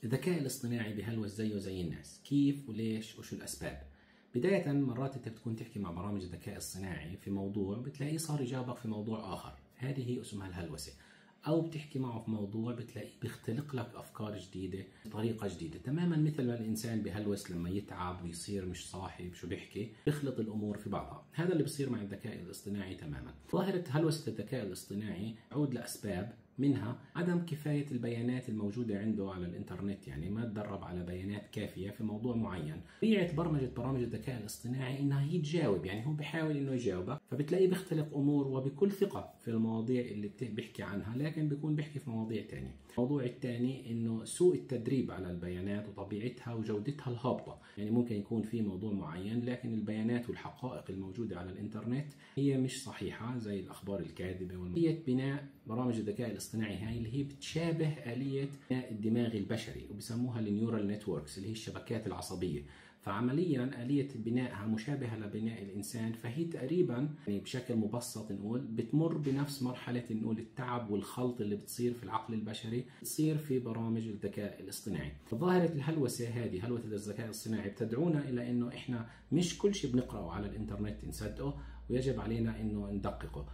الذكاء الاصطناعي بهلوس زيه زي الناس، كيف وليش وشو الأسباب؟ بداية مرات أنت بتكون تحكي مع برامج الذكاء الصناعي في موضوع بتلاقيه صار يجاوبك في موضوع آخر، هذه هي اسمها الهلوسة. أو بتحكي معه في موضوع بتلاقيه بيختلق لك أفكار جديدة بطريقة جديدة، تماما مثل ما الإنسان بهلوس لما يتعب ويصير مش صاحي شو بيحكي، بيخلط الأمور في بعضها. هذا اللي بصير مع الذكاء الاصطناعي تماما. ظاهرة هلوسة الذكاء الاصطناعي تعود لأسباب، منها عدم كفاية البيانات الموجودة عنده على الإنترنت، يعني ما تدرب على بيانات كافية في موضوع معين. طبيعة برامج الذكاء الاصطناعي إنها هي تجاوب، يعني هو بيحاول إنه يجاوبك، فبتلاقيه بيختلق أمور وبكل ثقة في المواضيع اللي بيحكي عنها، لكن بيكون بيحكي في مواضيع تانية. الموضوع الثاني إنه سوء التدريب على البيانات وطبيعتها وجودتها الهابطة، يعني ممكن يكون في موضوع معين لكن البيانات والحقائق الموجودة على الإنترنت هي مش صحيحة، زي الأخبار الكاذبة. آلية بناء برامج الذكاء الاصطناعي هاي اللي هي بتشابه آلية بناء الدماغ البشري، وبسموها النيورال نتوركس اللي هي الشبكات العصبية. فعمليا آلية بنائها مشابهة لبناء الإنسان، فهي تقريبا يعني بشكل مبسط نقول بتمر بنفس مرحلة نقول التعب والخلط اللي بتصير في العقل البشري بتصير في برامج الذكاء الاصطناعي. فظاهرة الهلوسة هذه، هلوسة الذكاء الاصطناعي، بتدعونا إلى إنه إحنا مش كل شيء بنقرأه على الإنترنت نصدقه، ويجب علينا إنه ندققه.